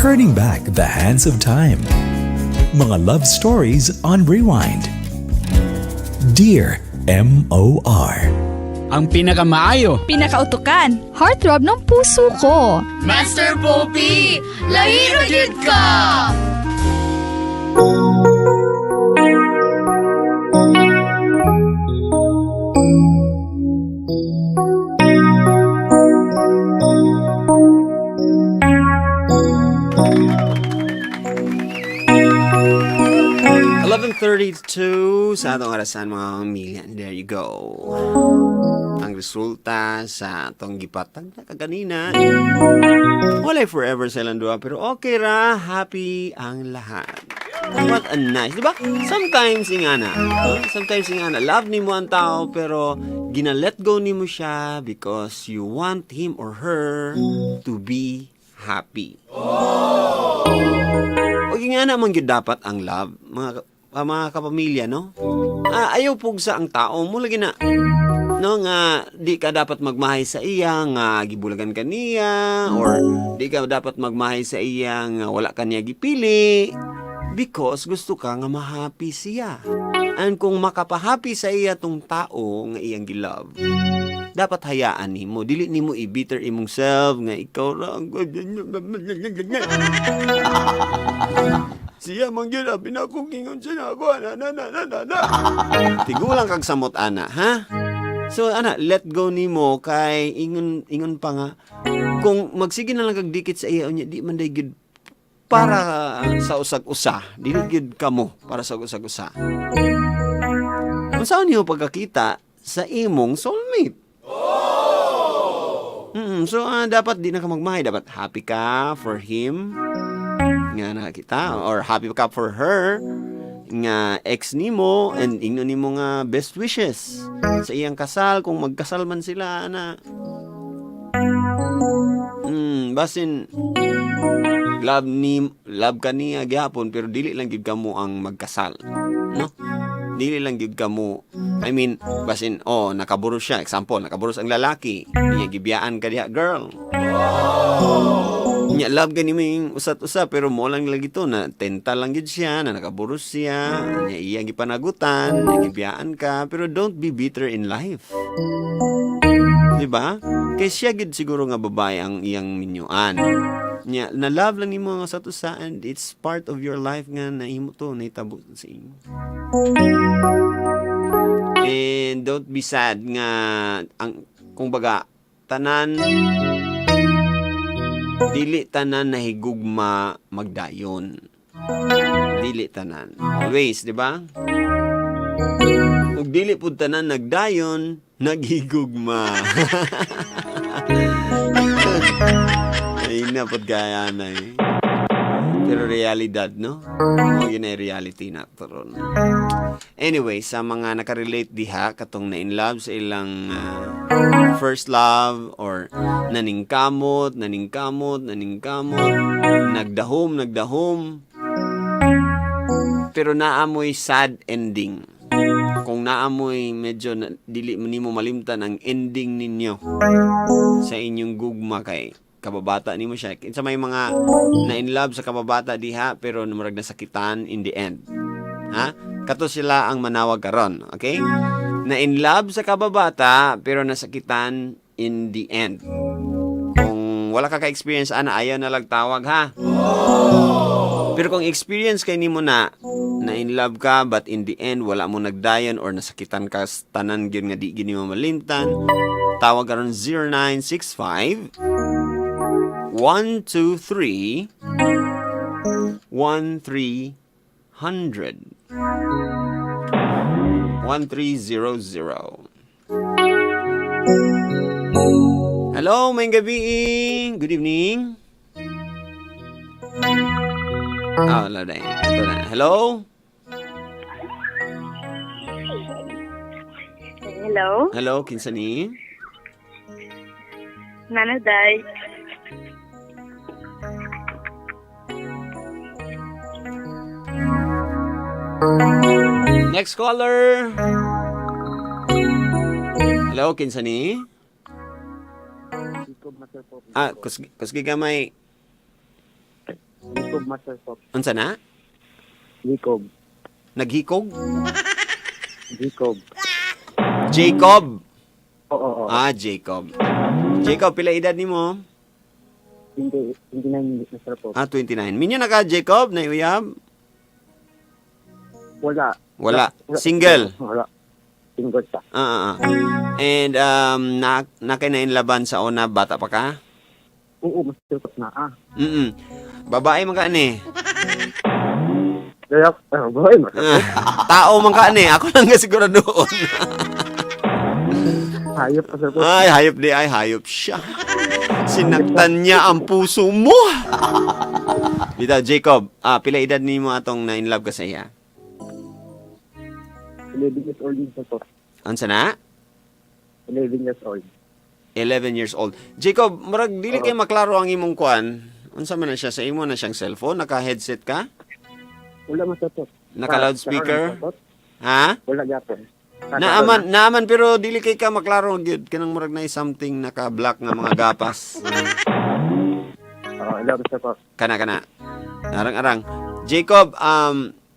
Turning back the hands of time. Mga love stories on rewind. Dear M.O.R. Ang pinakamaayo. Pinakautukan, heartthrob ng puso ko. Master Poppy, lahiro jud ka! Sa atong arasan mga pamilya. There you go. Ang resulta sa atong gipatag na kaganina. Walay forever silang dua, pero okay ra, happy ang lahat. What a nice, di ba? Sometimes ingana, love ni mo ang tao, pero gina-let go ni mo siya because you want him or her to be happy. O nga naman yun dapat ang love, mga kapamilya, no? Ayaw pugsa ang tao mo lagi na. No, nga di ka dapat magmahay sa iya nga gibulagan ka niya, or di ka dapat magmahay sa iya nga wala ka niya gipili because gusto ka nga ma-happy siya. And kung makapahappy sa iya tong tao nga iyang gilove, dapat hayaan nimo, dili nimo i-bitter imong self nga ikaw lang siya man gyud pinakugingon siya na ako na. Tigulang kag samot ana, ha? So ana, let go nimo kay ingon pa nga kung magsige na lang kag dikit sa iya unya di man day gyud para sa usag-usa, dili gyud kamo para sa usag-usa. Unsaon niyo pagkakita sa imong soulmate? So dapat di na ka magmahay, dapat happy ka for him nga nakita, or happy ka for her nga ex nimo, and ingno nimo nga best wishes sa iyang kasal kung magkasal man sila na. Basin love ka niya gyapon pero dili lang gyud kamo ang magkasal, no? Dili lang gyud kamo, I mean, basin nakaburos siya, example, nakaburos ang lalaki, niya gibiyaan ka diha, girl. Nya love ka nimo yung usat-usa pero mo lang lagi to na tenta lang gyud siya na nakaburos siya, nya iyang gipanagutan, gibiyaan ka, pero don't be bitter in life. Diba? Kay siya gid siguro nga babae ang iyang minyuan. Nya na love lang nimo nga usat-usa, and it's part of your life nga nahimo to nahitabo sa inyo. And don't be sad nga kung baga tanan dili tanan nahigugma magdayon. Dili tanan. Always, di ba? Ug dili pud tanan nagdayon, naghigugma. Ay na pud kaya na eh. Pero realidad, no? Yun ay reality na ron. Anyway, sa mga nakarelate diha katong na in love sa ilang first love, or naningkamot, nagdahom, pero naamoy sad ending. Kung naamoy medyo dili nimo malimtan ang ending ninyo sa inyong gugma kay kababata nimo siya. Sa may mga na in love sa kababata diha pero murag nasakitan in the end. Ha? Kato sila ang manawag karon, okay? Na in love sa kababata pero nasakitan in the end. Kung wala ka ka-experience ayaw na lagtawag, ha? Pero kung experience kay nimo na in love ka but in the end wala mo nagdayon or nasakitan ka tanan gyud nga di gyud mo malimtan, tawag karon 0965 123 1300 1300. Hello, may gabi. Good evening. Wala na. Ito na. Hello? Hello? Hello, kinsa ni? Nanaday. Next caller. Hello, kinsa ni? Kusgi gamay. Jacob Master po. Unsa na? Jacob. Naghikog? Jacob. Jacob. Oo. Ah, Jacob. Jacob, pila edad nimo? Hindi na yung Master po. Ah, 29. Minyo na ka, Jacob? Na uyab? Wala. Single? Wala. Single pa. And, nakinainlaban sa una, bata pa ka? Oo, Master po na. Babae man ka ni. Kaya, boy, Master po. Tao man ka ni. Ako lang nga siguro doon. Hayop, Master po. Ay, hayop siya. Sinaktan niya ang puso mo. Bitaw, Jacob, pila edad ni mo atong na-in-love ka sa iya? 11 years old, Master po. Ansa na? 11 years old. 11 years old. Jacob, marag dili kay maklaro ang imong kwan. Unsa man na siya sa imo na siyang cellphone? Naka-headset ka? Wala, Master po. Naka-loudspeaker? Ha? Wala gyapon. Naaman pero dili kay ka maklaro gyud kanang murag na something naka-black nga mga gapas. Wala, Master po. Kana. Arang-arang. Jacob,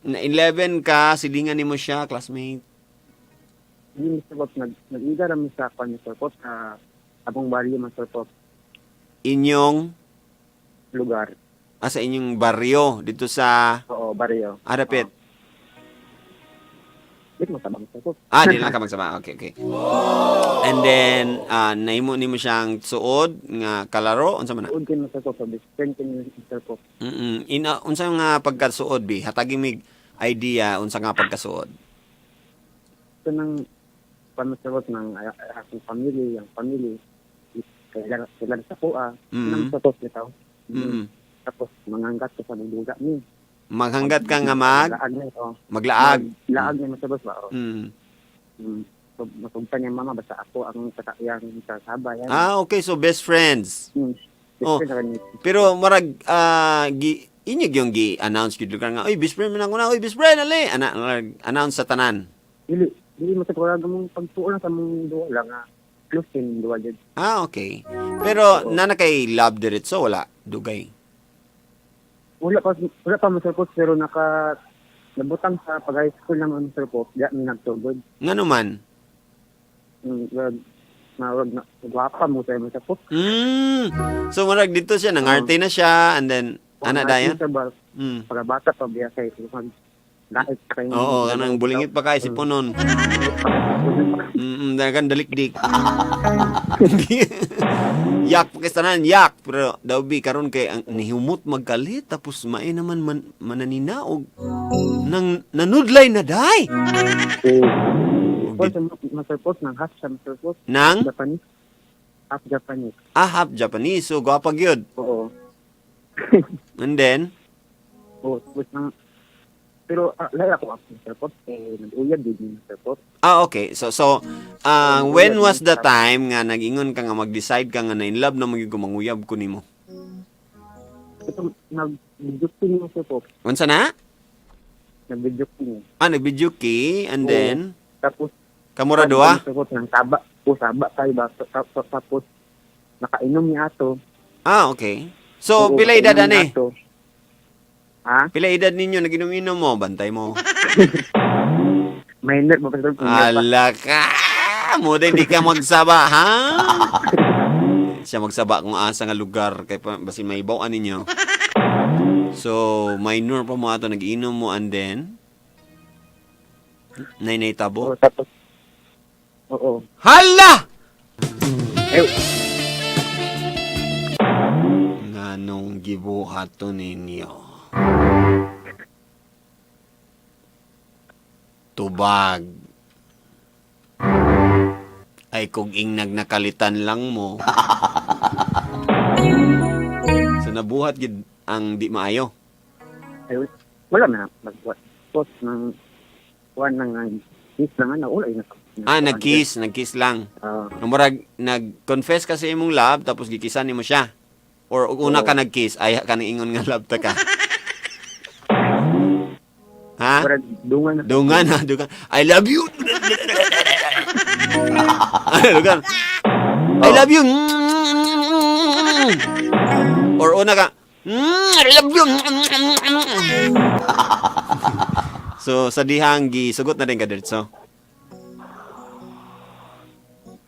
na 11 ka, silingan nimo siya, classmate. Hindi, Master po. Nag-ida namin sa kwan, Master po. Sa abong baryo, Master po. Inyong Lugar. sa inyong baryo dito sa Oo, baryo. Adapit. Wait, matabang, Master po. Di lang ka magsama. Okay. And then, naimo nimo siyang suod nga kalaro unsa man na? Uod kayo, Master po. Sabi, friend kayo, Master po. Unsa nga pagkasuod bi? Hatagi mig idea unsa nga pagkasuod. Ito ng pamasagot ng aking family, yung family, sila sa kuha, nang satos nito. Tapos, manganggat ko sa duga ni. Maghanggat ka nga Laag na ito. maglaag. Laag na masabos ba? So, masugtan niya mama, basta ako ang yung kasabay. Okay, so best friends. Oh. Pero marag inyog yung gi-announce gid lugar nga, oy best friend man ako na, oy best friend ali. Announce sa tanan. Dili masagurado mong pagtuon sa mong duwa lang nga. Close din duwa dyan. Okay. Pero nana kay love diretso wala dugay. Wala pa masarpot, pero nabutang sa pag-high school naman masarpot, diya may nagtugod. Ngano man? Gwapa mo tayo masarpot. So marag dito siya, nangarte na siya, and then, ana dayan? Pagabata pa biya kay Dahil kayo. Oo, kanang bulingit pa kay si Punon. Dagan dalikdik. Yak pakistanan, yak. Pero daw bi karon kay ang nihumot magkalit tapos may naman mananina og nang nanudlay na day. Masterpot ng half sa masterpot. Nang? Japanese. Half Japanese. Half Japanese. So, gwapa gyud. Oo. And then? Tapos nang pero laya ko ang masterpot. Nag-uyad din yung masterpot. Okay. So when was the time nga nag-ingon ka nga mag-decide ka nga na in love na magiging manguyab ko nimo? Ito, nag-video king yung masterpot. Unsa na? Nag-video king. Nag-video key, and then? Tapos, Kamura doa? Ng saba tayo ba? Tapos, nakainom niya ato. Okay. So, pila edad ani? Ha? Pila edad ninyo, naginom-inom mo, bantay mo. Minor ba? Ala ka! Mo din, di ka magsaba, ha? Siya magsaba kung asa nga lugar, kay basi may bawaan ninyo. So, minor pa mo ato, nag-inom mo, and then? Nay tabo? Tapos, oo. Hala! Eh, Nganong gibuhat to ninyo? Tubag. Ay kung ingnag nakalitan lang mo. So nabuhat gid ang di maayo. ay, wala na. Tapos, ng kuwan ng kiss lang, wala yun. Nag-kiss lang. Murag nag-confess ka sa imong love tapos gikisan nimo siya. Or una ka nag-kiss, ay ka ingon nga love ta ka. Ha? Dungan. I love you. Dungan. I love you. Or una ka, I love you. So, sa dihang gisugot na din ka diretso.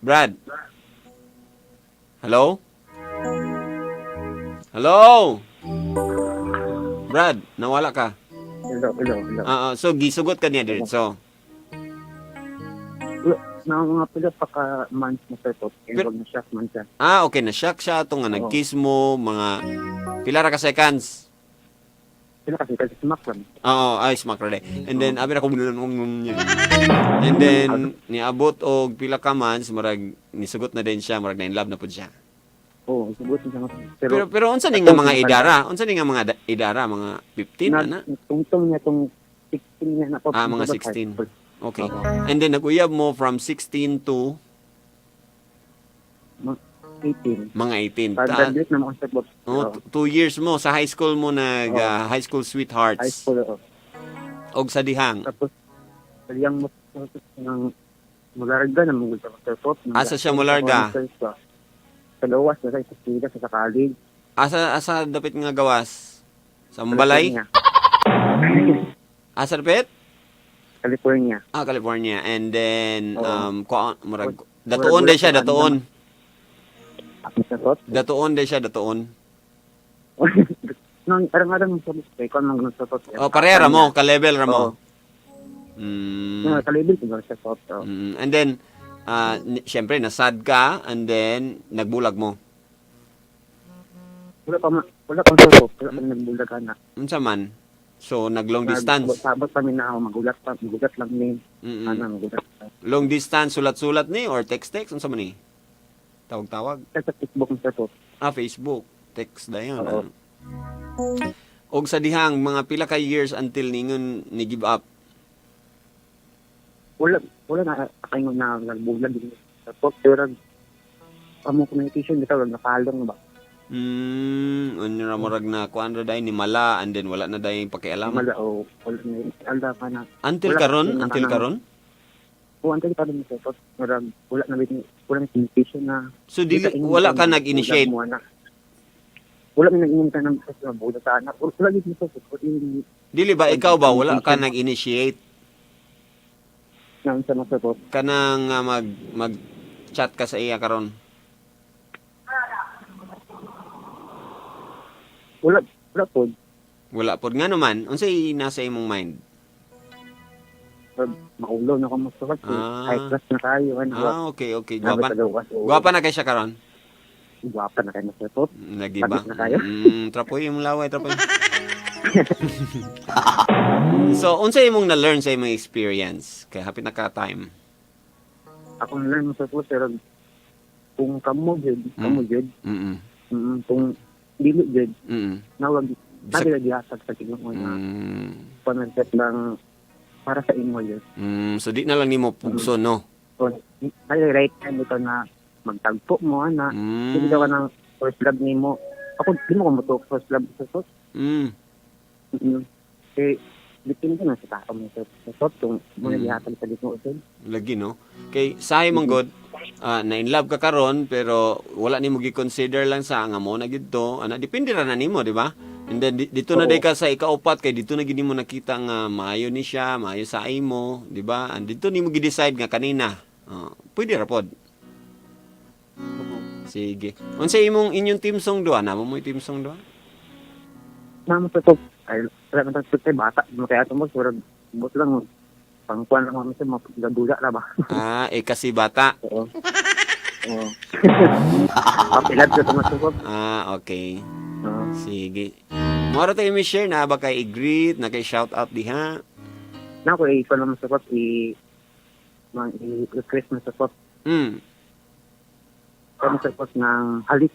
Brad. Hello? Hello? Brad, nawala ka. Hello. So, gisugot ka niya diretso. Na mga pila pa ka months na sir po. Pero- Involved na shock man siya. Okay, na-shock siya. Ito nga, nag-kiss mo, mga pila ra ka seconds. Sila kasi smack lang. Oo, ay, smack ra de. And then, abi na ko And then, niabot og pila ka months, marag, nisugot na din siya, marag na in love na po siya. Oo, subutin siya. Pero unsa ni nga mga idara? Unsa ni nga mga idara? Mga 15 na? Tungtong niya itong 16 niya na po. Mga 16. Okay. And then, nag-uyab mo from 16 to 18. mga 18. Pag-graduate na mga sabot. 2 years mo. Sa high school mo, high school sweethearts. High school ako. Og sa dihang. Tapos, taliyang mo ng mularga na mga sabot. Asa siya mularga? Sa lawas na sa eskwela, sa college. Asa dapit nga gawas? Sa Mbalay? Asa dapit? California. California. And then, Oo. datoon din siya, datoon. Ako sabot. Datoon din siya, datoon. Nang arang-arang mo sabot. Ikaw nang sabot. Pareha ra mo, ka-level ra mo. Kalibin ko sa sabot. And then, syempre, nasad ka, and then, nagbulag mo. Wala pang sabot. Wala pang nagbulag na. Unsa man? So, nag-long distance. Sabot kami na ako, magulat lang ni. Mm-mm. Magulat. Long distance, sulat-sulat ni, or text-text? Unsa man ni? Tawag-tawag? Sa Facebook mo sabot. Facebook. Text na yun. Oo. Og sa dihang, mga pila ka years until ningon ni give up. Wala na kayo na nagbulag din sa post pero amo communication dito nakalong ba Ano ra morag na kuan ra day ni mala, and then wala na day pakialam. wala na alda pa na Until wala, karon, yun, until karon. until pa din sa post wala na communication na So wala ka nag-initiate. wala na nag-initiate ng sa bulag na wala din sa post Dili ba ikaw ba wala ka nag-initiate nang sa post kanang mag chat ka sa iya karon? wala po Wala pod nga naman. Unsay nasa imong mind? maulo na ko mo sa post high class na tayo Okay. Gwapa na kay siya karon. Guwapa na kayo sa post Lagi ba? Tapos na kayo? Trapoy yung laway, trapoy. So, unsa imong na-learn sa imong experience? Kaya hapit na ka time. ako na lang sa post pero kung kamo jud kung dili jud nawag sabi lagi hasag sa tingin mo na panagset lang para sa imo yun. So, di na lang nimo pugso, no? So, ay right time ito na magtagpo mo ana. Hindi ka ng first love nimo. Ako di mo ko first love sa post. Eh dipindi na sa tao mo sa post kung mo nagihatag sa dito usod. Lagi, no? Kay sahay mong god, na in love ka karon pero wala nimo gi-consider lang sa nga mo na gidto. Depende ra na nimo, di ba? And then dito na day ka sa ikaupat kay dito na gid nimo nakita nga maayo ni siya, maayo sa imo, di ba? And dito nimo gi-decide nga kanina. Pwede ra pod. Sige. Unsa inyong team song duha? Namo mo team song duha? Namo sa post ay wala man sa bata mo kaya mo surag bot lang pangkuan lang mo sa mga dula ra ba. Kasi bata. Oo. Papilad sa tumasubok. Okay. Sige. Mora tayo may share na ba kay i-greet, na kay shout out diha? Na ko i naman sa pot Christmas sa pot. Kami sa pot ng halik.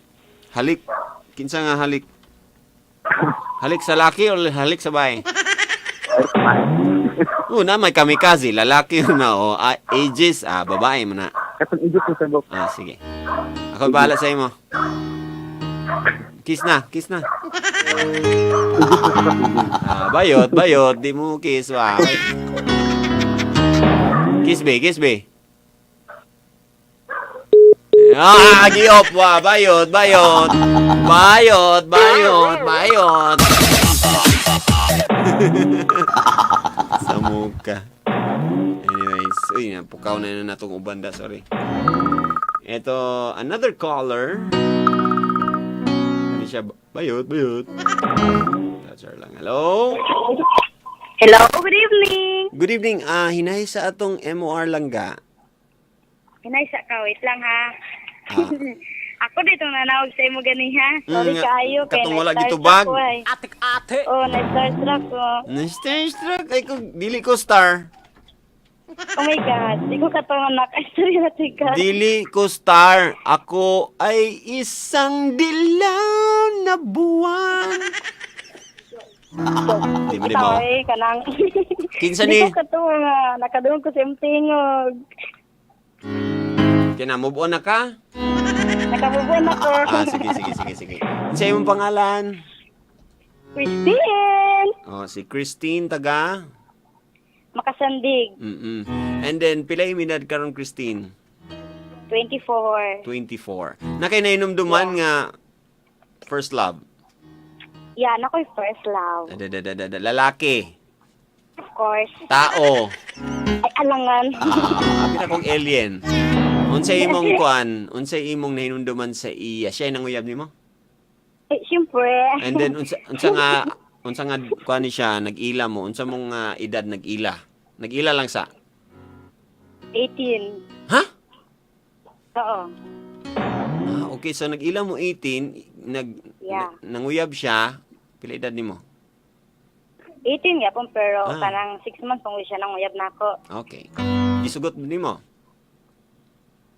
Halik. Kinsa nga halik? Halik sa laki o halik sa bahay? Na may kamikaze, lalaki na o ages, babae mo na. Kapag idip ko sa bok. Sige. Ako bahala sa imo. Kiss na. Bayot, di mo kiss, wow. Kiss be. Giop wa, bayot. Sa muka. Anyways, pukaw na natong ubanda, sorry. Ito, another caller. Ano siya? Bayot. That's her lang. Hello? Hello, good evening. Good evening. Hinay sa atong MOR langga. Hinaysa ka, wait lang ha. Ako dito nanawag sa imo gani ha. Sorry kaayo kay katong wala gitubag. Atik-ate. Oh, na-starstruck ko. Na-starstruck. Ay, dili ko star. Oh my God, di ko katongan naka-story na tika. Dili ko star. Ako ay isang dilaw na buwan. Di ba? Ay, kanang. Kinsa ni? Di ko katongan, nakadungog ko sa imtingog. Move on na ka? Nakabubuan ako. Sige. Sa imong pangalan? Christine! Si Christine taga? Makasandig. And then, pilay minad karon Christine? 24. 24. Nakay nainomduman nga first love? Yan, ako'y first love. Lalaki? Of course. Tao? Ay, alangan. Apin akong alien. Unsay imong kuan, unsay imong nahinumduman sa iya? Siya nanguyab nimo? Eh, siyempre. And then unsa nga kuan ni siya nag-ila mo? Unsa mong edad nag-ila? Nag-ila lang sa 18. Ha? Oo. Okay, so nag-ila mo 18, Yeah. nanguyab siya, pila edad nimo? 18 yapon pero Ah. kanang 6 months kung siya nang uyab nako. Okay. Gisugot nimo?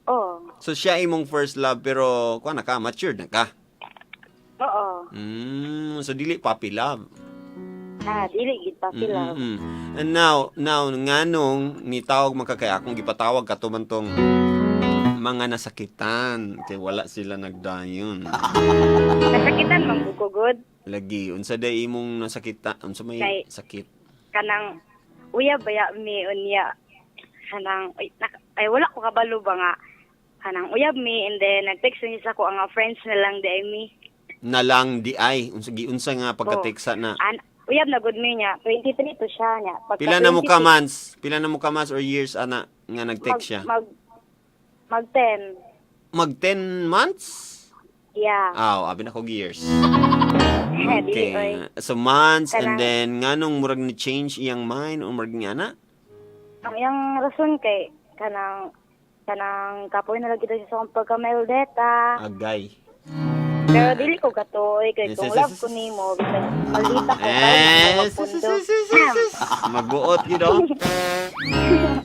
Oo. So siya imong first love pero kuan na ka, matured na ka. Oo. So dili puppy love. Dili gid pa sila. And now nganong nitawag man ka kay akong gipatawag ka tumantong mga nasakitan kay wala sila nagdayon. Nasakitan man gugugod Lagi unsa day imong nasakitan, unsa may Kay- sakit? kanang uyab baya mi unya kanang ay wala ko kabalo ba nga kanang uyab mi and then nag-text niya sa ko ang friends na lang di mi. Na lang di ay unsa nga pagka-teksa na. Uyab na good mi niya 23 to siya niya. Pila na mo ka months? Pila na mo ka months or years ana nga nag-text siya? Mag 10. Mag 10 months? Yeah. Abi na ko years. Dili, oy. So months and Kanang- then nganong murag ni change iyang mind o murag nga na? Ang iyang rason kay kanang kapoy na lagi daw siya sa akong pagka-meldeta. Agay. Pero dili ko katoy kay Yes, kung yes, love yes, ko yes. nimo bisag maldita ko Magbuot yun o.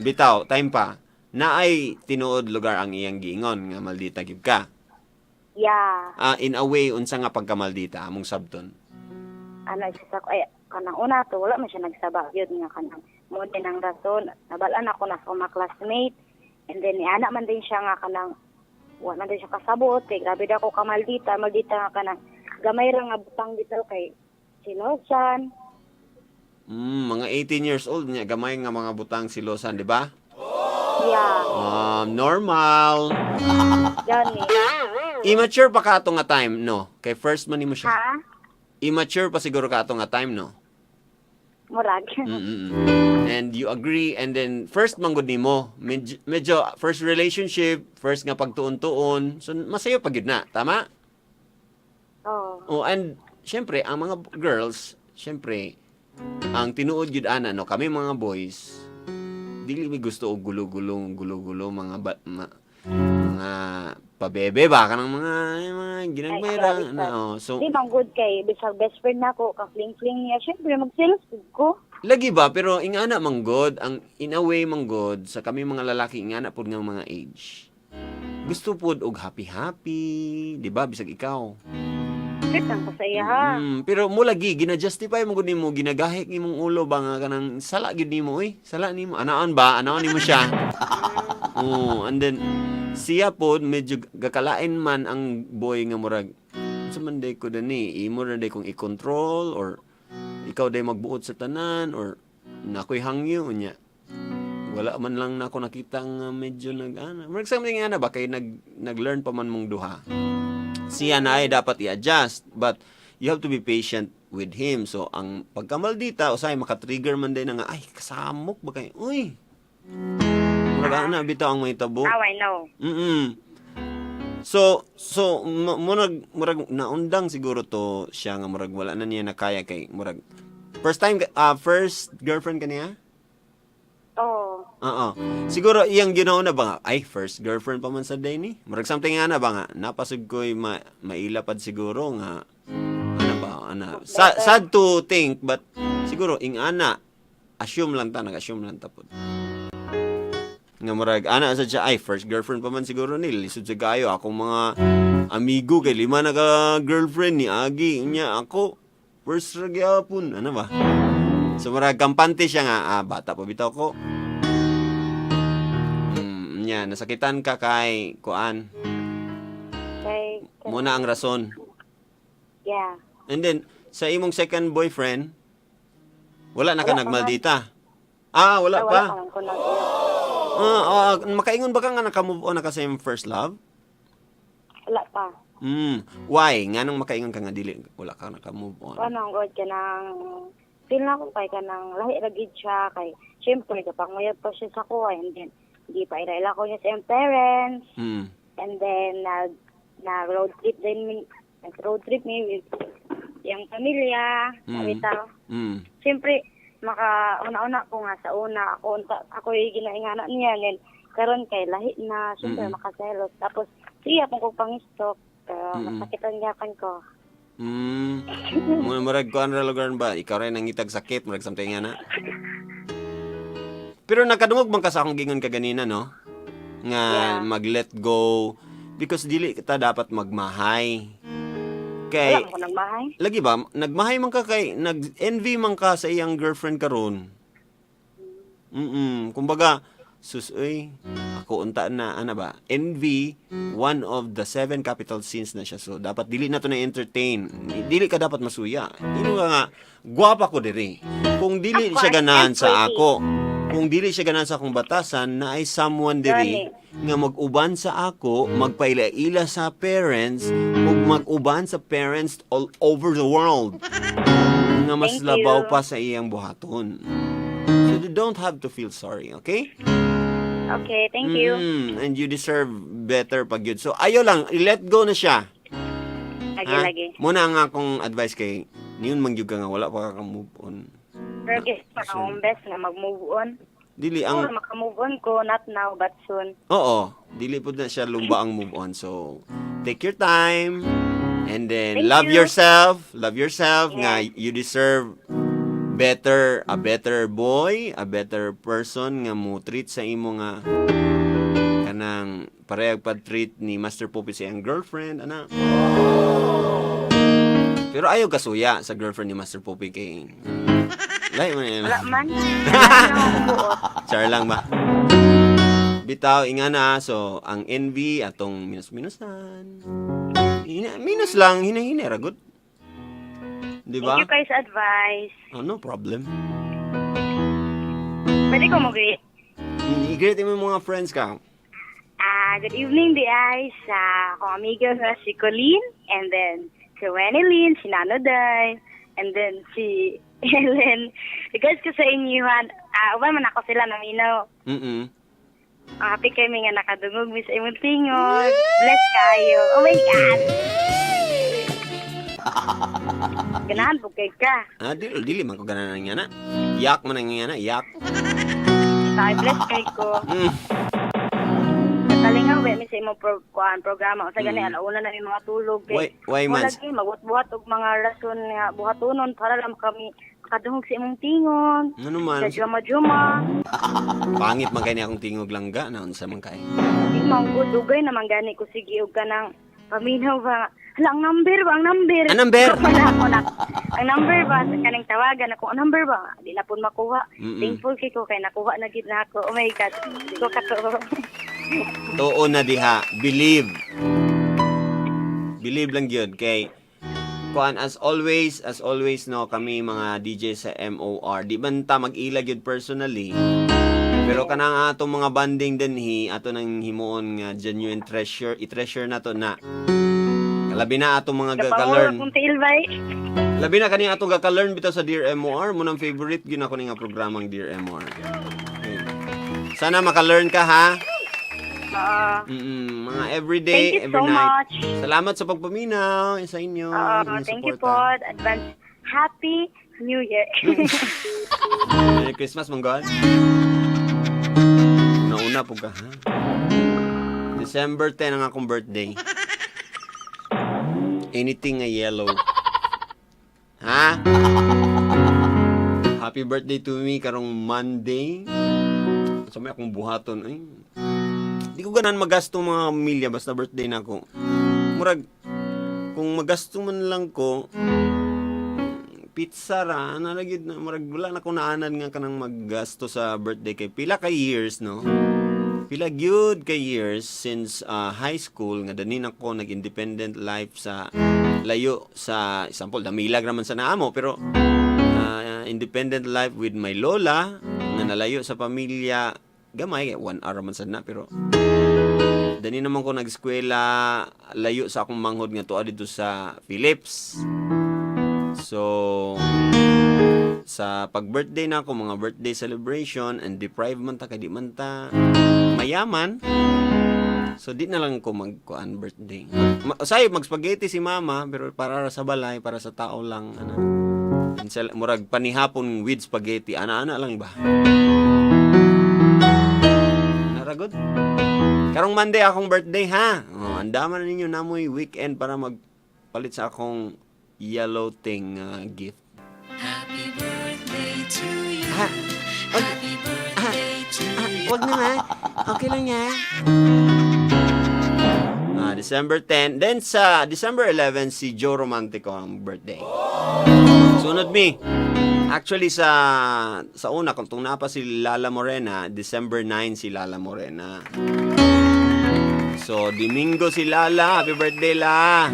Bitaw, time pa. Naay tinuod lugar ang iyang giingon nga maldita gib ka. Yeah. In a way, unsa nga pagkamaldita among sabton? Ano siya sa ay kanang una to wala man siya nagsaba yun nga kanang mo din ang rason nabalaan ako na sa mga classmate and then anak man din siya nga kanang wala man din siya kasabot kay grabe daw ko maldita nga kanang gamay ra nga butang dito kay silosan. Mga 18 years old niya, gamay nga mga butang silosan, di ba? Yeah. Normal. Gani. Immature pa ka ato nga time, no? Kay first man nimo siya. Ha? Immature pa siguro ka ato nga time, no? Murag. And you agree, and then first manggod nimo, medyo first relationship, first nga pagtuon-tuon, so masayo pa gyud na, tama? Oh. And syempre ang mga girls, syempre ang tinuod gyud ana no, kami mga boys, dili mi gusto og gulo-gulo mga mga pabebe ba kanang mga ginagmayra na so di man good kay bisag best friend nako ka fling-fling niya syempre magselos ko. lagi ba pero ingana manggod ang in a way manggod sa kami mga lalaki ingana pud nga mga age. Gusto pud og happy, di ba bisag ikaw. Fit ang pasaya ha. Pero mo lagi gina-justify mo gud nimo ginagahik imong ulo ba nga kanang sala gid nimo sala nimo anaon nimo siya. And then siya po medyo gakalain man ang boy nga murag sa man day ko dani imo na day kung i-control or ikaw day magbuot sa tanan or nakoy hangyo nya Wala man lang na ako nakitang medyo for example nga ba kay nag-learn pa man mong duha. Siya na ay dapat i-adjust, but you have to be patient with him. So ang pagkamaldita usay maka-trigger man din nga ay kasamok ba kay uy. Murag na bitaw ang may tabo. Now I know. So murag naundang siguro to siya nga murag wala na niya nakaya kay murag first girlfriend kaniya? Oo. Siguro iyang ginauna ba nga ay first girlfriend pa man sa day ni? Murag something nga na ba nga napasug ko'y mailapad siguro nga sad to think but siguro ing ana nag-assume lang ta pod. Nga murag ana sa siya ay first girlfriend pa man siguro ni lisod sa kayo akong mga amigo kay 5 na ka girlfriend ni Agi nya ako first ra gyapon ba so murag kampante siya nga bata pa bitaw ko nya nasakitan ka kay kuan Kay muna ang rason yeah. and then sa imong second boyfriend wala na ka nagmaldita wala pa Wala ko na. makaingon ba ka nga naka-move on na ka sa iyong first love? Wala pa. Why? Nga nang makaingon ka nga dili wala ka naka-move on? Ano god ka nang feel na ko kay kanang lahi ra gid siya kay syempre kapag mayad pa siya sa kuha and then hindi pa iraila ko niya sa iyong parents. And then road trip me with yung pamilya, bitaw. Siyempre una ko nga sa una ako ginaingana niya then karon kay lahi na syempre makaselos tapos siya kung pangistok masakitan yakan ko murag ko ang lugar ba ikaw rin ang itag sakit murag something nga na pero nakadungog bang ka sa akong gingon ka ganina no nga mag-let go because dili kita dapat magmahay kay wala ko nagmahay. Lagi ba nagmahay man ka kay nag-envy man ka sa iyang girlfriend karon. Kumbaga ako unta na ba? Envy one of the 7 capital sins na siya. So dapat dili na to na entertain. Dili ka dapat masuya. Dili nga gwapa ko diri. Kung dili siya ganahan sa ako. Kung dili siya ganahan sa akong batasan na ay someone diri nga mag-uban sa ako, magpaila-ila sa parents, ug mag-uban sa parents all over the world. Nga mas labaw pa sa iyang buhaton. So you don't have to feel sorry, okay? Okay, thank you. And you deserve better pag yun. So ayo lang, i-let go na siya. Lagi. Muna nga akong advice kay niyon mangyud ka nga wala pa ka move on. Pero guess pa akong best na mag-move on. Dili ang maka-move on ko, not now, but soon. Oo, dili po na siya lumba ang move on. So, take your time and then Thank love you. yourself nga Yeah. you deserve a better boy, a better person nga mo treat sa imo nga kanang parehag pa-treat ni Master Poppy sa iyang girlfriend, ana. Pero ayaw kasuya sa girlfriend ni Master Poppy kay lahi man yan. Wala man. Char lang ba? Bitaw, ingana. So, ang envy, atong minus-minusan. Minus lang, hina-hina, ragot. Diba? Thank you guys advice. No problem. Pwede ko mag-greet. I-greet mo yung mga friends ka. Good evening, di ay sa akong amiga na si Colleen, and then si Wenelyn, si Nanoday, and then si Ellen. Because ko sa inyuhan, uban man ako sila naminaw. Happy kami nga nakadungog mi sa imong tingog. Bless kayo. Oh my God! Ganahan po kay ka. Dili man ko ganahan nga na. Yak man nga na, yak. Tayo bless kay ko. Kalingaw mi sa imong programa. Sa gani alauna na yung mga tulog. Why man? Lagi magbuhat og mga rason nga buhatonon para lang kami makadungog sa imong tingon. Ano man? Sa juma-juma. Pangit man kay ni akong tingog langga na unsa man kay. Di man ko dugay naman gani ko sige og kanang paminaw ba. Hala, ang number ba? Ang number. Ang number? Ang number ba? Sa kaning tawagan ako, ang number ba? Di na po makuha. Thankful kay ko kay nakuha na gid na ako. Oh my God. Di ko kato. Too na diha. Believe. Believe lang yun. Kay kuan as always no kami mga DJ sa MOR. Di man ta mag-ilag yun personally. Pero kanang atong mga banding din ato nang himuon nga genuine treasure, i-treasure na to na. Labi na atong mga gaka-learn. Kung tiilbay. Labi na kani atong gaka-learn bitaw sa Dear MOR, mo nang favorite gyud ako ni nga programang Dear MOR. Okay. Sana maka-learn ka ha. Mga everyday, Thank you every so night. much. Salamat sa pagpaminaw sa inyo. Thank you po. Advance Happy New Year. Merry Christmas, Manggol. Una po ka, ha? December 10 ang akong birthday. Anything nga yellow. Ha? Happy birthday to me karong Monday. Sa may akong buhaton. Ay, di ko ganan magasto mga milya basta birthday na ako. Murag, kung magasto man lang ko, pizza ra, nalagid na, murag wala na ko naanan nga kanang maggasto sa birthday kay pila ka years, no? Pila gyud ka years since high school nga danin ako nag-independent life sa layo sa example damilag naman sa naamo pero independent life with my lola nga nalayo sa pamilya gamay 1 hour man sad na pero dani naman ko nag-eskwela layo sa akong manghod nga tuwa dito sa Philips. So sa pag-birthday na ako, mga birthday celebration, and deprive man ta, kadi man ta mayaman. So, di na lang ko mag-kuan birthday. Say, mag-spaghetti si mama, pero para sa balay, para sa tao lang, ano. Murag panihapon with spaghetti, ana-ana lang ba? Naragod? Karong Monday akong birthday, ha? Andaman na ninyo namoy weekend para magpalit sa akong yellow thing gift. Happy birthday to you. Happy birthday to you. Wag naman. Okay lang yan. December 10. Then sa December 11, si Joe Romantico ang birthday. Sunod mi. Actually, sa una, kung napa si Lala Morena, December 9 si Lala Morena. So, Domingo si Lala. Happy birthday, La.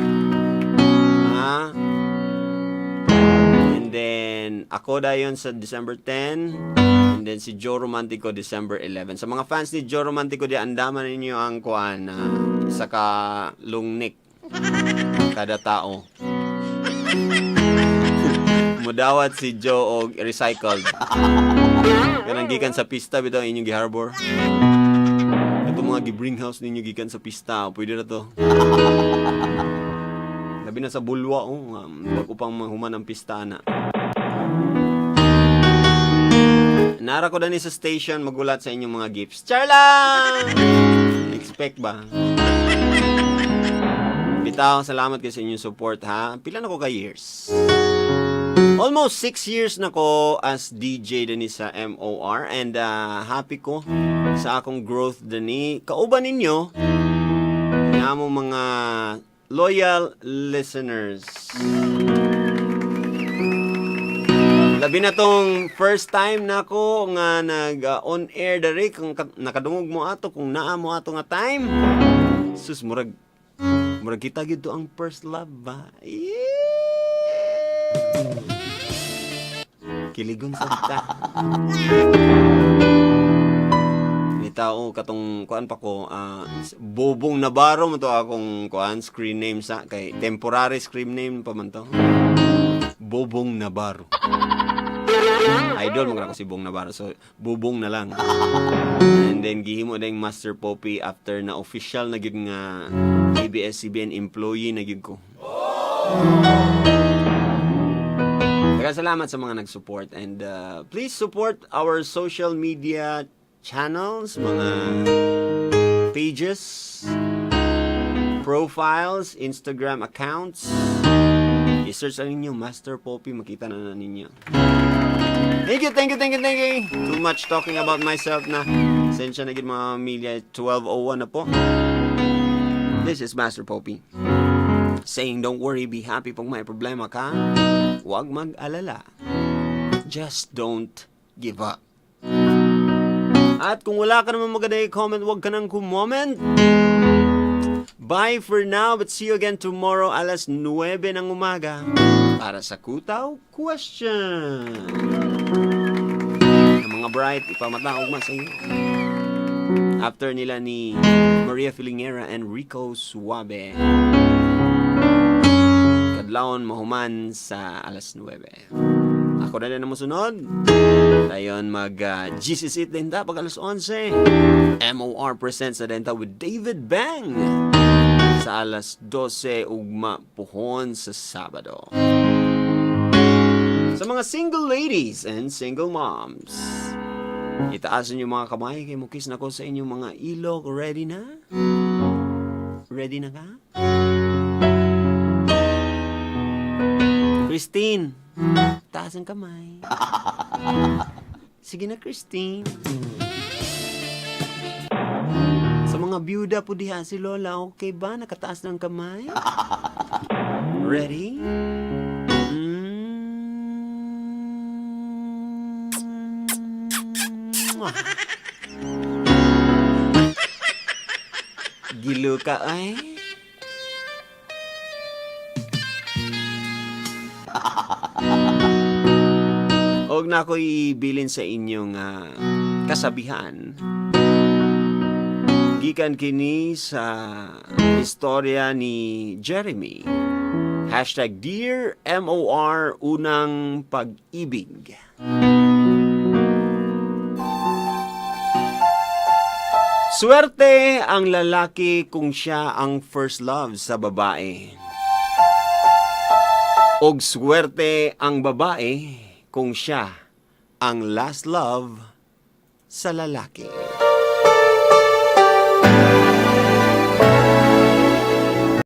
And then, ako dayon sa December 10. And then, si Joe Romantico, December 11. Sa mga fans ni Joe Romantico, di andaman ninyo ang kuan sa kalungnik. Kada tao. Mudawat si Joe og recycled. Kanang gikan sa pista, bitaw inyong giharbor. Ito mga gibring house ninyo gikan sa pista. Pwede na to. Labi na sa bulwa, bago pang mahuman ang pista na. Nara ko na ni sa station, magulat sa inyong mga gifts. Charla! Expect ba? Bitaw, salamat kayo sa inyong support, ha? Pila na ko ka years? Almost 6 years na ko as DJ dani sa MOR and happy ko sa akong growth dani. Kauban ninyo, nga mo mga loyal listeners. Labi na tong first time na ako nga nag on air dari kung nakadungog mo ato kung naa mo ato nga time. Sus murag kita gid to ang first love ba. Kiligon sa ta. Ni tao katong kuan pa ko Bobong Navarro mo to akong kuan screen name sa kay temporary screen name pa man to. Bobong Navarro. Idol mo ko si Bong Navarro so Bobong na lang. And then gihimo na yung Master Poppy after na official na gyud nga ABS-CBN employee na gyud ko. Salamat sa mga nag-support and please support our social media channels, mga pages, profiles, Instagram accounts. I-search na ninyo Master Poppy, makita na ninyo. Thank you. Too much talking about myself na. Sensya na gid mga milya, 12:01 na po. This is Master Poppy. Saying don't worry, be happy pag may problema ka. Huwag mag-alala. Just don't give up. At kung wala ka naman maganda i-comment, huwag ka nang kumoment. Bye for now, but see you again tomorrow alas 9 ng umaga para sa Kutaw Question. Ang mga Mga bright, ipamata ugma sa iyo. After nila ni Maria Filingera and Rico Suave. Kadlawon mahuman sa alas 9. Ako na din ang masunod. Dayon mag-GCC din ta pag alas 11. MOR presents na din ta with David Bang sa alas 12 ugma puhon sa Sabado. Sa mga single ladies and single moms, itaas niyo mga kamay kay mukis na ko sa inyong mga ilog. Ready na? Ready na ka? Christine, taas ang kamay. Sige na, Christine. Sa mga byuda po diha si Lola, okay ba? Nakataas ng kamay? Ready? Gilo ka ay. Og na ko ibilin sa inyong kasabihan. Gikan kini sa istorya ni Jeremy. #Dear MOR Unang Pag-ibig. Swerte ang lalaki kung siya ang first love sa babae. Og swerte ang babae kung siya ang last love sa lalaki.